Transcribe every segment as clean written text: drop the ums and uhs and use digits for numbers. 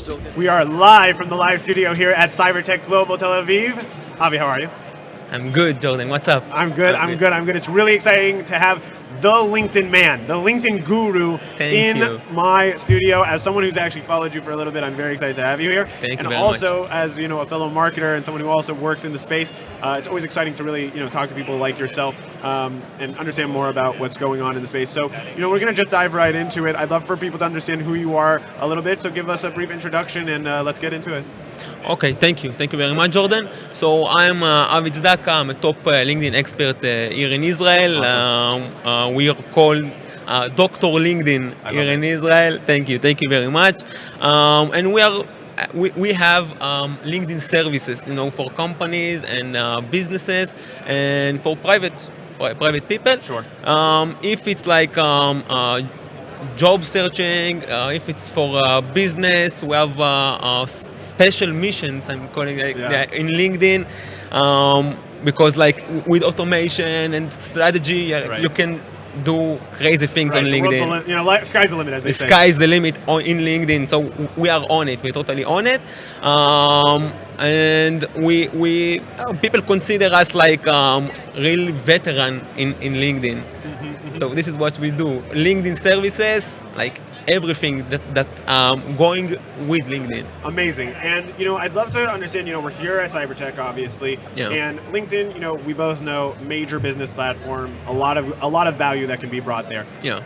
still getting... We are live from the live studio here at Cybertech Global Tel Aviv. Avi, how are you? I'm good, Jordan. What's up? I'm good. It's really exciting to have the LinkedIn man, the LinkedIn guru in my studio. As someone who's actually followed you for a little bit, I'm very excited to have you here. Thank you very much. And also, much. as you know, a fellow marketer and someone who also works in the space, it's always exciting to really, talk to people like yourself and understand more about what's going on in the space. So, we're going to just dive right into it. I'd love for people to understand who you are a little bit. So, give us a brief introduction and let's get into it. Okay, thank you. Thank you very much, Jordan. So I'm Avi Tzedaka. I'm a top LinkedIn expert here in Israel. Awesome. We are called Dr. LinkedIn here in Israel. Thank you very much. And we have LinkedIn services, for companies and businesses and for private people. Sure. If it's like job searching, if it's for business, we have special missions, I'm calling it in LinkedIn, because like with automation and strategy, you can do crazy things on LinkedIn. Sky's the limit, as they say. The sky's the limit in LinkedIn, so we are on it. We're totally on it, and we people consider us like real veteran in LinkedIn. So this is what we do. LinkedIn services, like everything that going with LinkedIn. Amazing. And I'd love to understand, we're here at Cybertech obviously, and LinkedIn, we both know, major business platform, a lot of value that can be brought there. Yeah.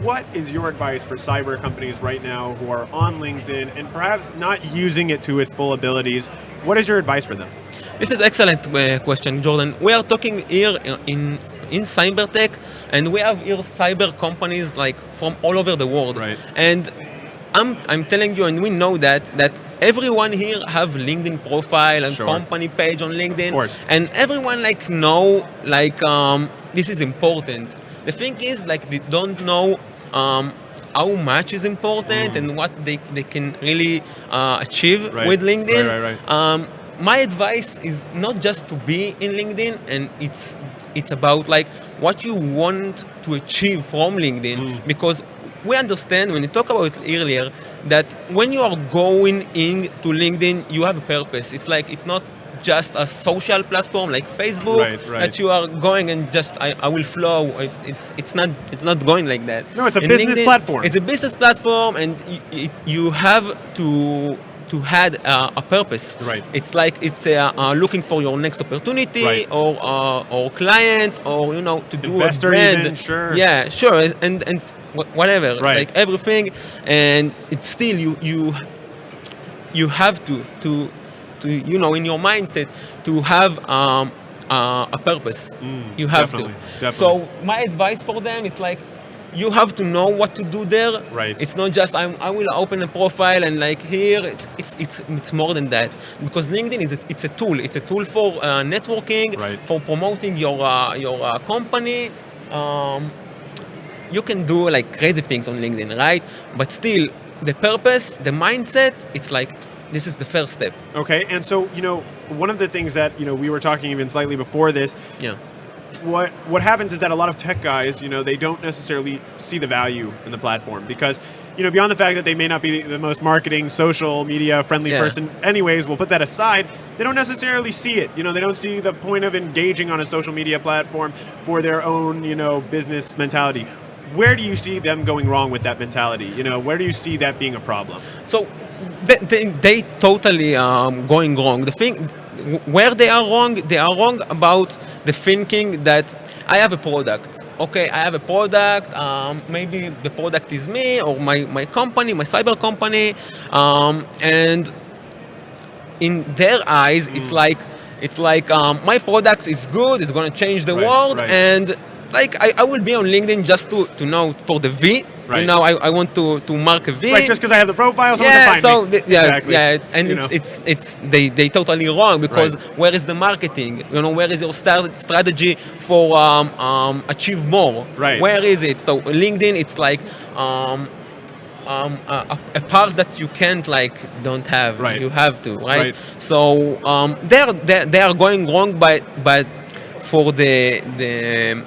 What is your advice for cyber companies right now who are on LinkedIn and perhaps not using it to its full abilities? What is your advice for them? This is excellent question, Jordan. We are talking here in Cybertech, and we have here cyber companies like from all over the world. Right. And I'm telling you, and we know that everyone here have LinkedIn profile and company page on LinkedIn. Of course. And everyone know this is important. The thing is they don't know how much is important and what they can really achieve with LinkedIn. Right. My advice is not just to be in LinkedIn, and it's about what you want to achieve from LinkedIn, because we understand when you talk about it earlier that when you are going into LinkedIn, you have a purpose. It's not just a social platform like Facebook that you are going and just I will flow. It's not going like that. No, it's a business platform. It's a business platform, and you have to have a purpose. Right. It's looking for your next opportunity or clients or to do investor a brand. Even, sure. Yeah, sure, and whatever. Right. Like everything, and it's still you have to in your mindset to have a purpose. You have definitely. So my advice for them is you have to know what to do there. Right. It's not just I will open a profile and here. It's more than that, because LinkedIn it's a tool. It's a tool for networking, for promoting your company. You can do crazy things on LinkedIn, right? But still, the purpose, the mindset, it's this is the first step. Okay, and so one of the things that we were talking even slightly before this. Yeah. What happens is that a lot of tech guys, they don't necessarily see the value in the platform because, beyond the fact that they may not be the most marketing, social media friendly person anyways, we'll put that aside, they don't necessarily see it. They don't see the point of engaging on a social media platform for their own, business mentality. Where do you see them going wrong with that mentality? Where do you see that being a problem? So they totally going wrong. The thing where they are wrong about the thinking that I have a product. Okay, I have a product. Maybe the product is me or my company, my cyber company, and in their eyes, it's like my product is good. It's going to change the world, and I will be on LinkedIn just to know for the V. Right. I want to mark a V. Right, just because I have the profile, someone can find me. Exactly. And it's they totally wrong because where is the marketing? Where is your strategy for achieve more? Right. Where is it? So LinkedIn, it's a part that you can't don't have. Right. You have to, right? So they are going wrong, but for the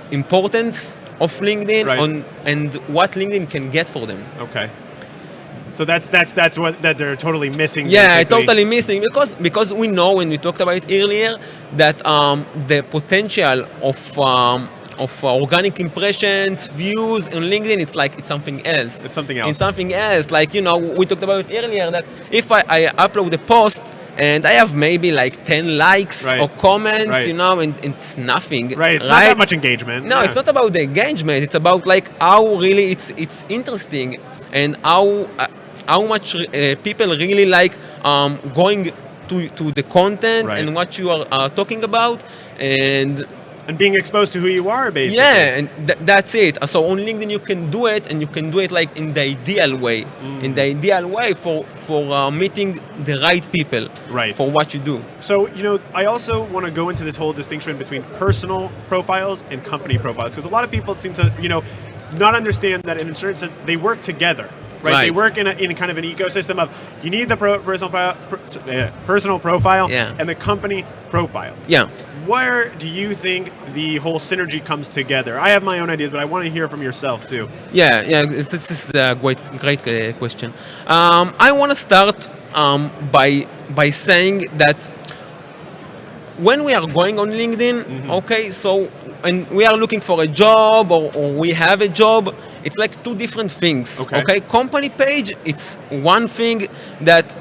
importance of LinkedIn and what LinkedIn can get for them. Okay. So that's what that they're totally missing. Yeah, basically. totally missing because we know, when we talked about it earlier, that the potential of organic impressions, views on LinkedIn, it's something else. It's something else. It's something else. Like, we talked about it earlier, that if I upload a post and I have maybe like 10 likes Right. or comments, Right. And it's nothing. Right. It's not that much engagement. No, Yeah. it's not about the engagement. It's about like how really it's interesting, and how much people really like going to the content Right. and what you are talking about, And being exposed to who you are, basically. yeah, and that's it. So on LinkedIn you can do it, and you can do it like in the ideal way, for meeting the right people, Right. for what you do. So, I also want to go into this whole distinction between personal profiles and company profiles, because a lot of people seem to, not understand that in a certain sense they work together. Right. They Right. work in kind of an ecosystem of, you need the personal profile Yeah. and the company profile. Yeah. Where do you think the whole synergy comes together? I have my own ideas, but I want to hear from yourself too. Yeah, this is a great question. I want to start by saying that when we are going on LinkedIn, okay, so, and we are looking for a job, or we have a job, it's like two different things. Okay. Company page, it's one thing that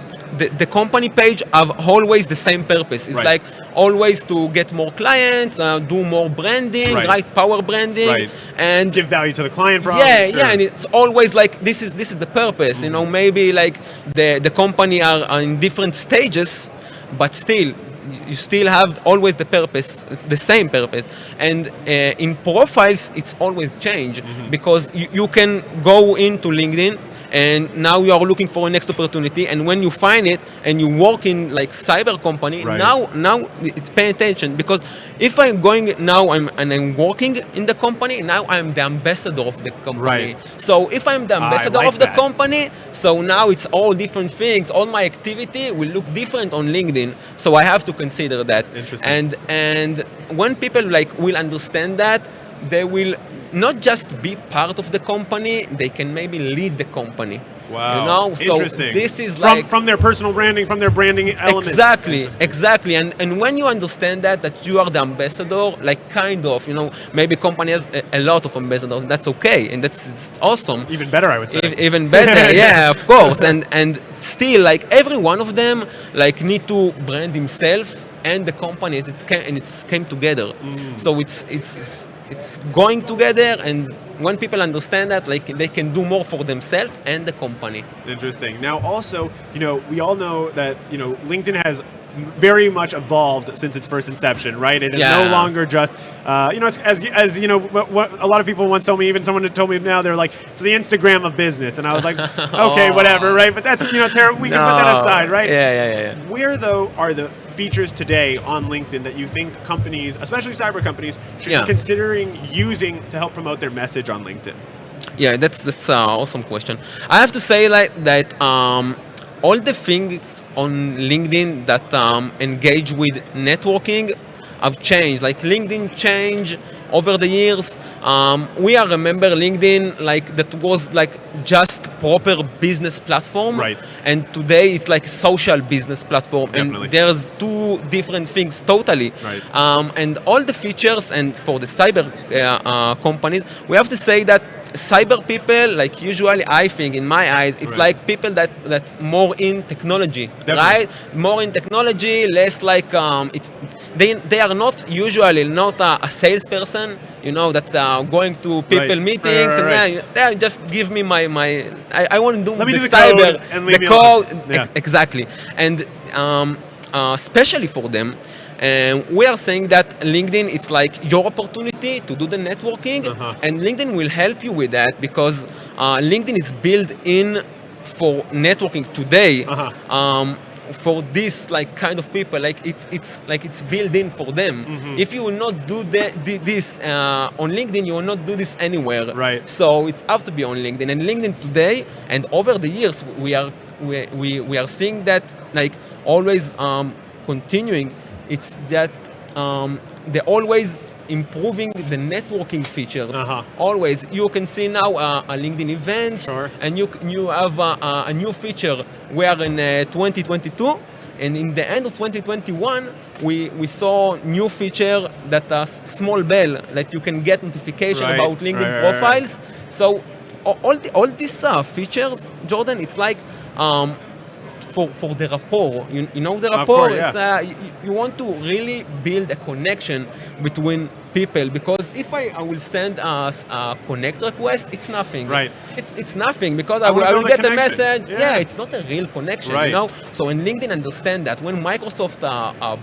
the company page have always the same purpose. It's Right. like always to get more clients, do more branding, Right. power branding, Right. and Give value to the client, probably. yeah, and it's always like this is the purpose. Maybe like the company are in different stages, but still you still have always the purpose. It's the same purpose. And in profiles, it's always change, because you can go into LinkedIn, and now you are looking for a next opportunity, and when you find it and you work in like cyber company, Right. now it's pay attention, because if I'm going now I'm working in the company, now I'm the ambassador of the company. Right. So if I'm the ambassador like of the that. company, so now it's all different things. All my activity will look different on LinkedIn. So I have to consider that. Interesting. And when people like will understand that, they will not just be part of the company, they can maybe lead the company. Wow. So Interesting. this is from their personal branding, from their branding element. Exactly. And when you understand that you are the ambassador, like kind of, maybe company has a lot of ambassadors, that's okay, and it's awesome. Even better, I would say. Even better, yeah, of course. And still, like every one of them, like need to brand himself and the company, it came together. So it's going together, and when people understand that, like they can do more for themselves and the company. Interesting. Now, also, we all know that LinkedIn has very much evolved since its first inception, right? It is no Yeah. longer just, it's as what a lot of people once told me. Even someone told me now, they're like, it's the Instagram of business, and I was like, okay, whatever, right? But that's we can put that aside, right? Yeah. Where though are the features today on LinkedIn that you think companies, especially cyber companies, should be considering using to help promote their message on LinkedIn? Yeah, that's an awesome question. I have to say like that all the things on LinkedIn that engage with networking have changed. Like LinkedIn changed over the years. We are remember LinkedIn like that was like just proper business platform. Right. And today it's like social business platform. Definitely. And there's two different things totally. Right. And all the features, and for the cyber companies, we have to say that cyber people, like usually I think in my eyes, it's Right. like people that more in technology, Definitely. right? More in technology, less like they are not usually not a salesperson, that's going to people Right. meetings, Right. and they just give me my I want to do Let me the do the cyber, code and leave the me alone. code, Yeah. exactly, and especially for them. We are saying that LinkedIn, it's like your opportunity to do the networking, and LinkedIn will help you with that, because LinkedIn is built in for networking today. For this like kind of people, like it's built in for them. If you will not do this on LinkedIn, you will not do this anywhere. Right. So it's have to be on LinkedIn. And LinkedIn today, and over the years, we are seeing that like always continuing. It's that they always improving the networking features. Always, you can see now a LinkedIn event, and you have a new feature. We are in 2022, and in the end of 2021, we saw new feature that a small bell that you can get notification about LinkedIn profiles. So all these features, Jordan, it's like for the rapport. You know the rapport? Course, yeah. You want to really build a connection between people, because if I will send a connect request, it's nothing. Right. It's nothing, because I will get a message. Yeah, it's not a real connection, right. you know? So when LinkedIn understand that, when Microsoft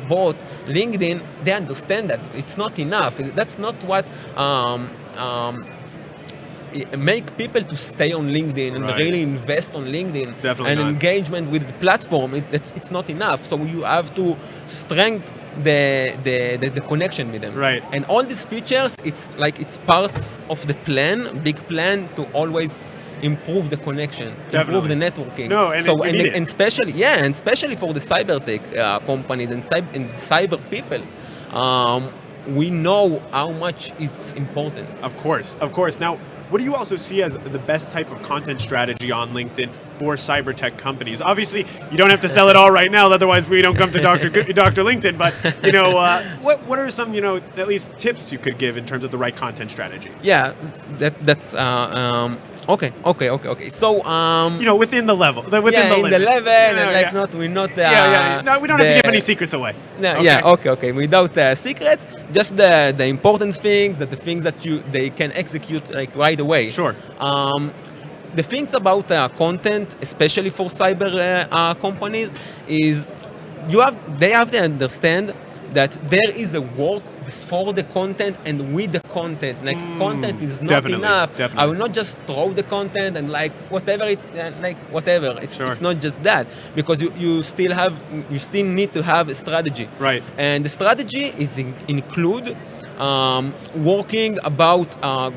bought LinkedIn, they understand that it's not enough. That's not what make people to stay on LinkedIn and really invest on LinkedIn. Definitely and not. engagement with the platform. It's not enough. So you have to strengthen the connection with them. Right. And all these features, it's parts of the plan, big plan, to always improve the connection, improve the networking. No, and so we need it. and especially for the cyber tech companies and cyber people, we know how much it's important. Of course. Now, what do you also see as the best type of content strategy on LinkedIn for cyber tech companies? Obviously, you don't have to sell it all right now, otherwise we don't come to Dr. LinkedIn. But what are some at least tips you could give in terms of the right content strategy? Yeah, that's okay. So within the level, within the limits. The level, and we're not. No, we don't have to give any secrets away. No, okay. Without secrets, just the important things, the things that they can execute right away. Sure. The things about content, especially for cyber companies, is they have to understand that there is a work before the content and with the content. Content is not enough. Definitely. I will not just throw the content and whatever. It's not just that, because you still need to have a strategy. Right. And the strategy is include working about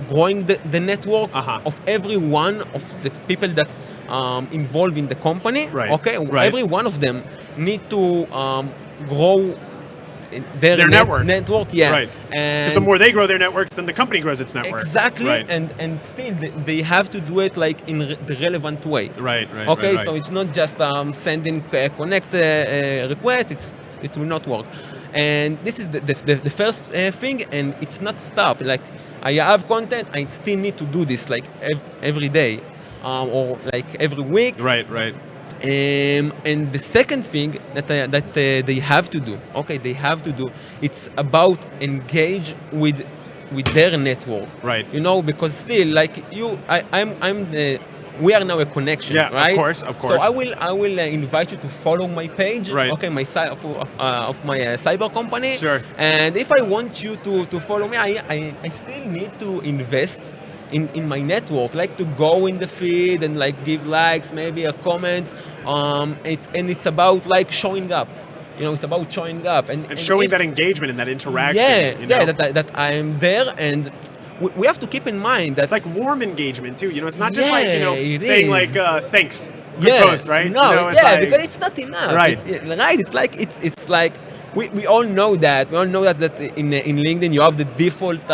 growing the network of every one of the people that involved in the company. Right. Okay. Right. Every one of them need to grow their network. Yeah. Right. Because the more they grow their networks, then the company grows its network. Exactly. Right. And still they have to do it in the relevant way. Right. Okay. Right. So it's not just sending connect request. It will not work. And this is the first thing, and it's not stop. I have content, I still need to do this every day, or every week. Right. And the second thing that they have to do, it's about engage with their network. Right. Because still, we are now a connection, right? Of course. So I will invite you to follow my page, okay, my site of my cyber company. Sure. And if I want you to follow me, I still need to invest in my network, to go in the feed and give likes, maybe a comment. It's about showing up. It's about showing up and showing that engagement and that interaction. That I am there, and we have to keep in mind that it's warm engagement too. It's not just saying thanks. Good post, right? No, because it's not enough. Right. It's like we all know that. We all know that in LinkedIn you have the default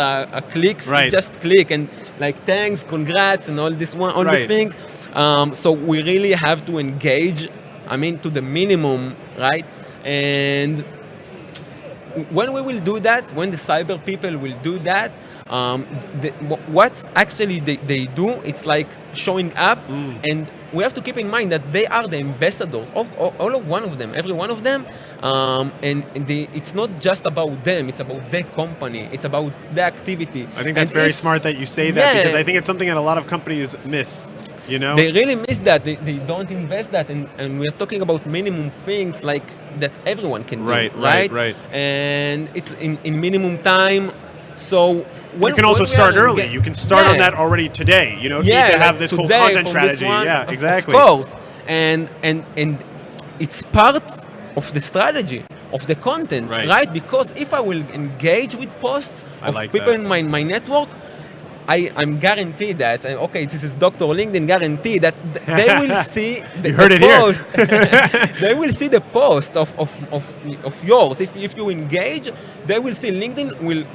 clicks. Right. You just click and thanks, congrats, and all these things. So we really have to engage. To the minimum, right? And when we will do that, when the cyber people will do that, what actually they do, it's showing up, and we have to keep in mind that they are the ambassadors of all of one of them, every one of them, and it's not just about them, it's about their company, it's about the activity. I think that's very smart that you say that, because I think it's something that a lot of companies miss. They really miss that. They don't invest that, and we're talking about minimum things that everyone can do. Right. And it's in minimum time. So you can also start early. You can start on that already today. You need to have this whole content strategy. Yeah, exactly. Of course. And it's part of the strategy of the content, right? Because if I will engage with posts of people in my network, I'm guaranteed that, okay, this is Dr. LinkedIn guarantee that they will see the, You heard it post. here. They will see the post of yours. If you engage, they will see LinkedIn will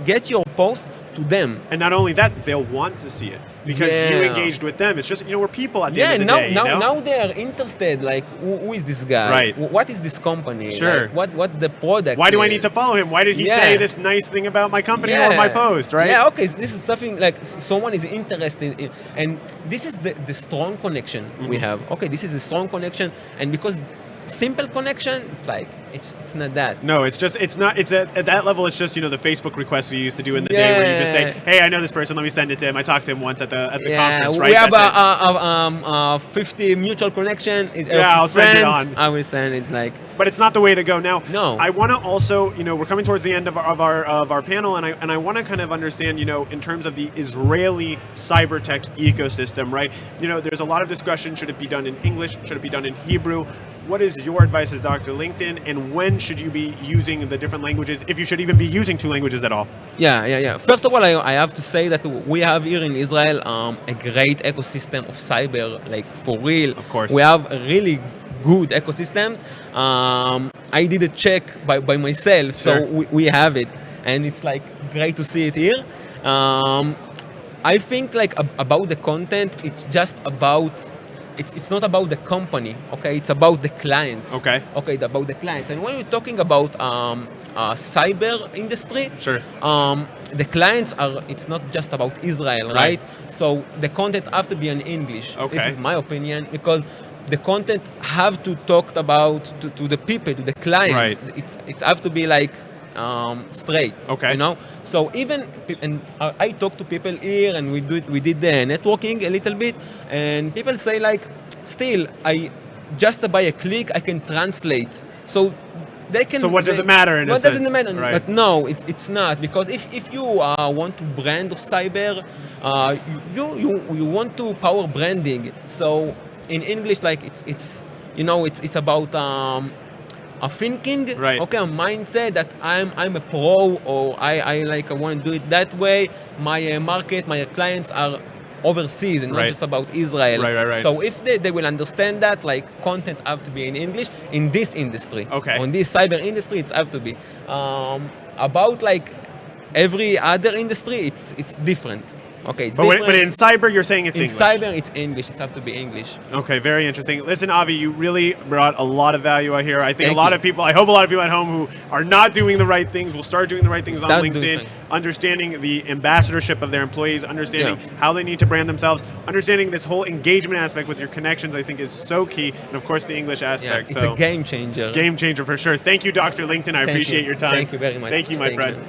get your post to them. And not only that, they'll want to see it because you engaged with them. It's just, we're people at the end of the day. Now they are interested, like, who is this guy? Right. What is this company? Sure. Like, what the product Why do I is? need to follow him? Why did he say this nice thing about my company or my post, right? Yeah, okay, so this is something like someone is interested in, and this is the strong connection we have. Okay, this is the strong connection, and because simple connection, it's like, it's not that. No, it's at that level, it's just, the Facebook requests you used to do in the day where you just say, hey, I know this person, let me send it to him. I talked to him once at the conference, right? We have a 50 mutual connection. I'll send it on. I will send it, like. But it's not the way to go. Now, no. I want to also, we're coming towards the end of our panel, and I want to kind of understand, in terms of the Israeli cyber tech ecosystem, right? There's a lot of discussion. Should it be done in English? Should it be done in Hebrew? What is your advice as Dr. LinkedIn, and when should you be using the different languages, if you should even be using two languages at all? Yeah. First of all, I have to say that we have here in Israel a great ecosystem of cyber, like, for real. Of course. We have a really good ecosystem. I did a check by myself, Sure. so we have it, and it's like great to see it here. I think like about the content, it's just about. It's not about the company, okay? It's about the clients. Okay, about the clients. And when we're talking about cyber industry, sure. The clients are. It's not just about Israel, right? So the content have to be in English. Okay. This is my opinion, because the content have to talk about to the people, to the clients. Right. It's have to be like straight. Okay. So even, and I talk to people here, and we did the networking a little bit, and people say like, still, I just by a click I can translate. So they can. So what does it matter? What doesn't it matter? Right. But no, it's not, because if you want to brand of cyber, you want to power branding. So in English, like it's about. A thinking, right. Okay, a mindset that I'm a pro, or I want to do it that way. My market, my clients are overseas and not just about Israel. Right. So if they will understand that, like, content have to be in English in this industry. Okay. On this cyber industry, it have to be. About like every other industry, it's different. Okay, it's different. But in cyber, you're saying it's in English. cyber, it's English. It have to be English. Okay, very interesting. Listen, Avi, you really brought a lot of value out here. I think I hope a lot of people at home who are not doing the right things will start doing the right things on LinkedIn, understanding the ambassadorship of their employees, understanding how they need to brand themselves, understanding this whole engagement aspect with your connections, I think is so key. And of course, the English aspect. It's a game changer. Game changer for sure. Thank you, Dr. LinkedIn. I appreciate your time. Thank you very much. Thank you, my friend.